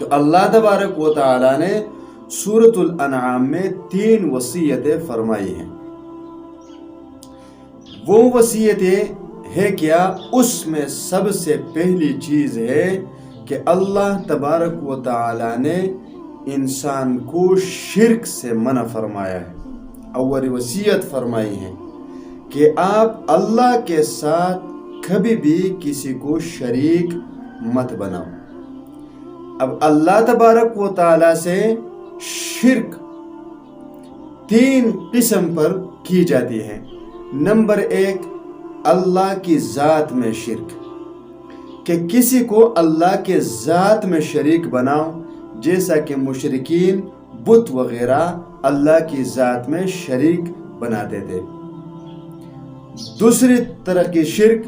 تو اللہ تبارک و تعالی نے سورۃ الانعام میں 3 وصیتیں فرمائی ہیں. وہ وصیتیں ہے کیا؟ اس میں سب سے پہلی چیز ہے کہ اللہ تبارک و تعالی نے انسان کو شرک سے منع فرمایا ہے. اول وصیت فرمائی ہے کہ آپ اللہ کے ساتھ کبھی بھی کسی کو شریک مت بناؤ. اب اللہ تبارک و تعالی سے شرک 3 قسم پر کی جاتی ہے. نمبر 1، اللہ کی ذات میں شرک، کہ کسی کو اللہ کے ذات میں شریک بناؤ، جیسا کہ مشرکین بت وغیرہ اللہ کی ذات میں شریک بناتے تھے. دوسری طرح کی شرک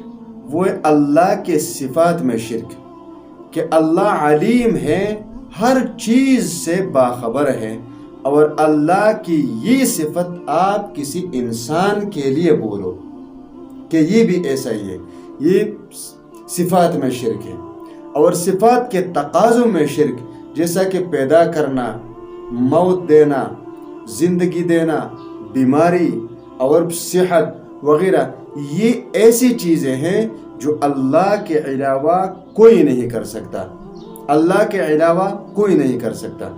وہ اللہ کے صفات میں شرک، کہ اللہ علیم ہے، ہر چیز سے باخبر ہے، اور اللہ کی یہ صفت آپ کسی انسان کے لیے بولو کہ یہ بھی ایسا ہی ہے. یہ صفات میں شرک ہے. اور صفات کے تقاضوں میں شرک، جیسا کہ پیدا کرنا، موت دینا، زندگی دینا، بیماری اور صحت وغیرہ، یہ ایسی چیزیں ہیں جو اللہ کے علاوہ کوئی نہیں کر سکتا. اللہ کے علاوہ کوئی نہیں کر سکتا.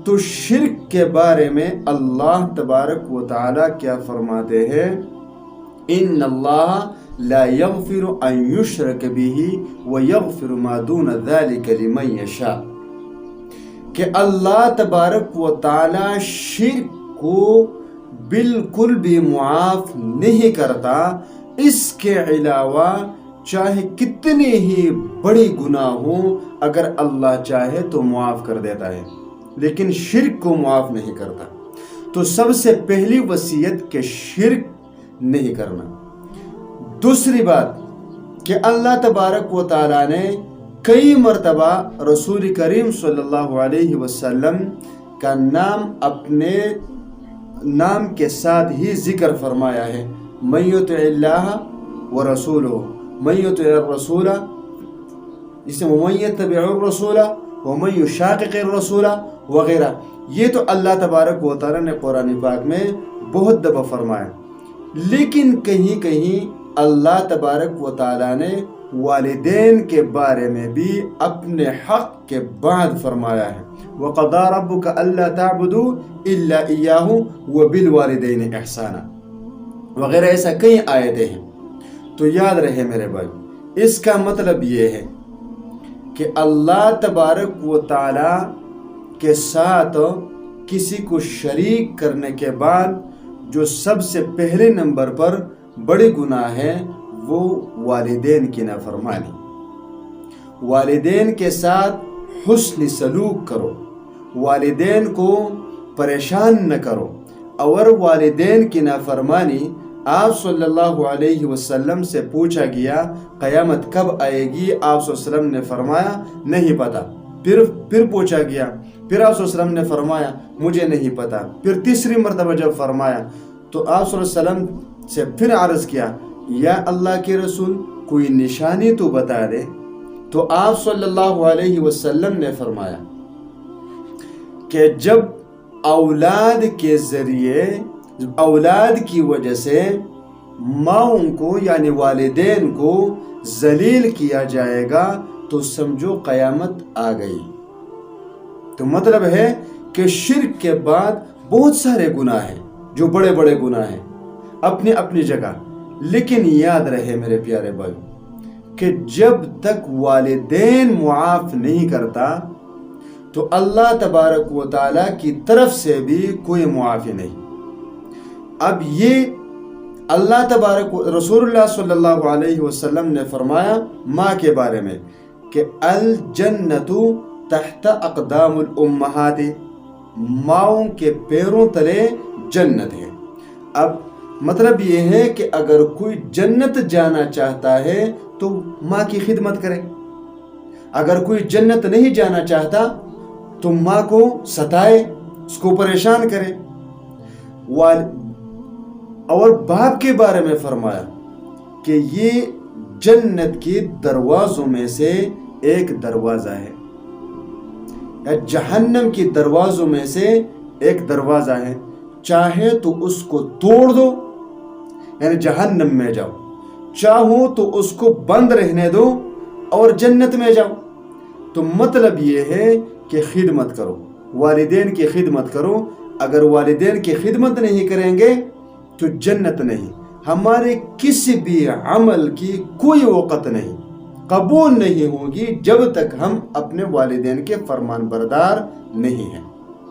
تو شرک کے بارے میں اللہ تبارک و تعالی کیا فرماتے ہیں؟ ان اللہ لا یغفر ان یشرک بہ ویغفر ما دون ذلک لمن یشاء، کہ اللہ تبارک و تعالی شرک کو بالکل بھی معاف نہیں کرتا. اس کے علاوہ چاہے کتنے ہی بڑی گناہ ہوں، اگر اللہ چاہے تو معاف کر دیتا ہے، لیکن شرک کو معاف نہیں کرتا. تو سب سے پہلی وصیت کہ شرک نہیں کرنا. دوسری بات کہ اللہ تبارک و تعالی نے کئی مرتبہ رسول کریم صلی اللہ علیہ وسلم کا نام اپنے نام کے ساتھ ہی ذکر فرمایا ہے. من یطع اللہ ورسولہ، من یطع الرسول، اس میں ومن یتبع الرسول ومن یشاقق الرسول وغیرہ. یہ تو اللہ تبارک و تعالی نے قرآن پاک میں بہت دفعہ فرمایا. لیکن کہیں کہیں اللہ تبارک و تعالی نے والدین کے بارے میں بھی اپنے حق کے بعد فرمایا ہے. وَقَضَىٰ رَبُّكَ أَلَّا تَعْبُدُوا إِلَّا إِيَّاهُ وَبِالْوَالِدَيْنِ إِحْسَانًا وغیرہ. ایسا کئی آیتیں ہیں. تو یاد رہے میرے بھائی، اس کا مطلب یہ ہے کہ اللہ تبارک و تعالی کے ساتھ کسی کو شریک کرنے کے بعد جو سب سے پہلے نمبر پر بڑی گناہ ہے وہ والدین کی نافرمانی. والدین کے ساتھ حسن سلوک کرو، والدین کو پریشان نہ کرو. اور والدین کی نافرمانی، آپ صلی اللہ علیہ وسلم سے پوچھا گیا قیامت کب آئے گی؟ آپ صلی اللہ علیہ وسلم نے فرمایا نہیں پتا. پھر پوچھا گیا، پھر آپ صلی اللہ علیہ وسلم نے فرمایا مجھے نہیں پتا. پھر تیسری مرتبہ جب فرمایا تو آپ صلی اللہ علیہ وسلم سے پھر عرض کیا یا اللہ کے رسول کوئی نشانی تو بتا دے. تو آپ صلی اللہ علیہ وسلم نے فرمایا کہ جب اولاد کے ذریعے، اولاد کی وجہ سے ماؤں کو یعنی والدین کو ذلیل کیا جائے گا تو سمجھو قیامت آ گئی. تو مطلب ہے کہ شرک کے بعد بہت سارے گناہ ہیں جو بڑے بڑے گناہ ہیں اپنی اپنی جگہ. لیکن یاد رہے میرے پیارے بھائی کہ جب تک والدین معاف نہیں کرتا تو اللہ تبارک و تعالی کی طرف سے بھی کوئی معافی نہیں. اب یہ اللہ تبارک رسول اللہ صلی اللہ علیہ وسلم نے فرمایا ماں کے بارے میں کہ الجنت تحت اقدام الامہات، ماؤں کے پیروں تلے جنت ہے. اب مطلب یہ ہے کہ اگر کوئی جنت جانا چاہتا ہے تو ماں کی خدمت کرے. اگر کوئی جنت نہیں جانا چاہتا تو ماں کو ستائے، اس کو پریشان کرے. اور باپ کے بارے میں فرمایا کہ یہ جنت کے دروازوں میں سے ایک دروازہ ہے. یا جہنم کی دروازوں میں سے ایک دروازہ ہے، چاہے تو اس کو توڑ دو یعنی جہنم میں جاؤ، چاہو تو اس کو بند رہنے دو اور جنت میں جاؤ۔ تو مطلب یہ ہے کہ خدمت کرو، والدین کی خدمت کرو۔ اگر والدین کی خدمت نہیں کریں گے تو جنت نہیں، ہمارے کسی بھی عمل کی کوئی وقت نہیں، قبول نہیں ہوگی جب تک ہم اپنے والدین کے فرمان بردار نہیں ہیں۔